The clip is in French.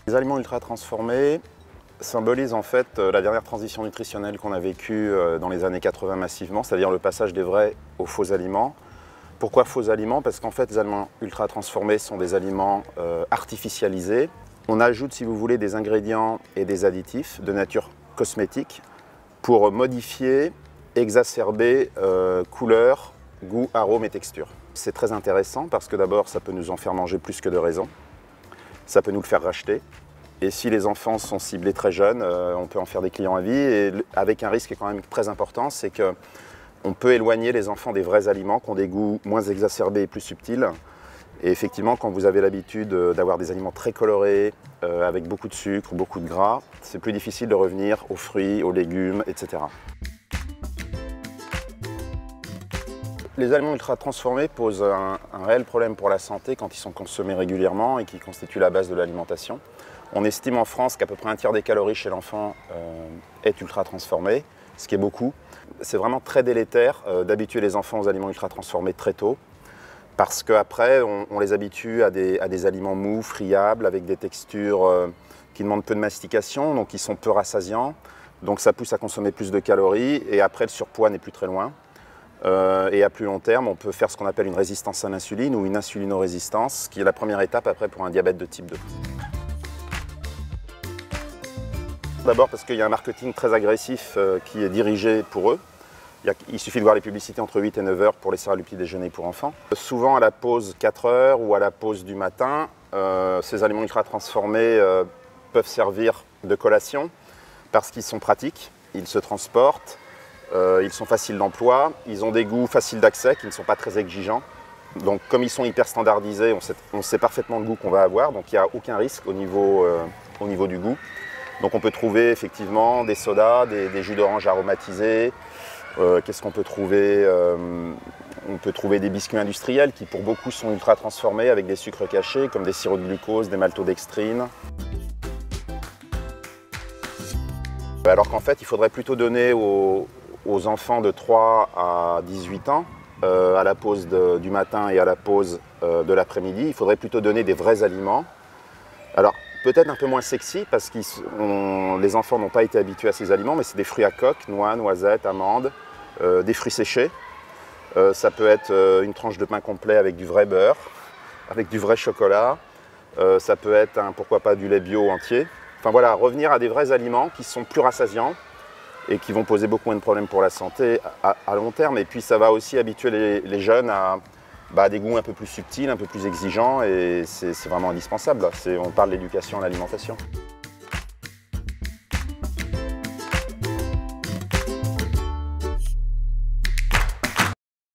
Les aliments ultra transformés symbolisent en fait la dernière transition nutritionnelle qu'on a vécue dans les années 80 massivement, c'est-à-dire le passage des vrais aux faux aliments. Pourquoi faux aliments? Parce qu'en fait les aliments ultra transformés sont des aliments artificialisés. On ajoute, si vous voulez, des ingrédients et des additifs de nature cosmétique pour modifier, exacerber couleur, goût, arôme et texture. C'est très intéressant parce que d'abord ça peut nous en faire manger plus que de raison. Ça peut nous le faire racheter. Et si les enfants sont ciblés très jeunes, on peut en faire des clients à vie. Et avec un risque quand même très important, c'est qu'on peut éloigner les enfants des vrais aliments qui ont des goûts moins exacerbés et plus subtils. Et effectivement, quand vous avez l'habitude d'avoir des aliments très colorés, avec beaucoup de sucre, beaucoup de gras, c'est plus difficile de revenir aux fruits, aux légumes, etc. Les aliments ultra transformés posent un réel problème pour la santé quand ils sont consommés régulièrement et qui constituent la base de l'alimentation. On estime en France qu'à peu près un tiers des calories chez l'enfant est ultra transformé, ce qui est beaucoup. C'est vraiment très délétère d'habituer les enfants aux aliments ultra transformés très tôt, parce qu'après on les habitue à des aliments mous, friables, avec des textures qui demandent peu de mastication, donc qui sont peu rassasiants. Donc ça pousse à consommer plus de calories et après le surpoids n'est plus très loin. Et à plus long terme, on peut faire ce qu'on appelle une résistance à l'insuline ou une insulinorésistance, qui est la première étape après pour un diabète de type 2. D'abord parce qu'il y a un marketing très agressif qui est dirigé pour eux. Il suffit de voir les publicités entre 8 et 9 heures pour les céréales du petit déjeuner pour enfants. Souvent à la pause 4 heures ou à la pause du matin, ces aliments ultra transformés peuvent servir de collation parce qu'ils sont pratiques, ils se transportent. Ils sont faciles d'emploi, ils ont des goûts faciles d'accès qui ne sont pas très exigeants. Donc comme ils sont hyper standardisés, on sait parfaitement le goût qu'on va avoir, donc il n'y a aucun risque au niveau du goût. Donc on peut trouver effectivement des sodas, des jus d'orange aromatisés. Qu'est-ce qu'on peut trouver? On peut trouver des biscuits industriels qui pour beaucoup sont ultra transformés avec des sucres cachés comme des sirops de glucose, des maltodextrines. Alors qu'en fait il faudrait plutôt donner aux enfants de 3 à 18 ans, à la pause du matin et à la pause de l'après-midi, il faudrait plutôt donner des vrais aliments. Alors, peut-être un peu moins sexy, parce que les enfants n'ont pas été habitués à ces aliments, mais c'est des fruits à coque, noix, noisettes, amandes, des fruits séchés. Ça peut être une tranche de pain complet avec du vrai beurre, avec du vrai chocolat. Ça peut être, pourquoi pas, du lait bio entier. Enfin voilà, revenir à des vrais aliments qui sont plus rassasiants, et qui vont poser beaucoup moins de problèmes pour la santé à long terme. Et puis ça va aussi habituer les jeunes à des goûts un peu plus subtils, un peu plus exigeants, et c'est vraiment indispensable. On parle d'éducation à l'alimentation.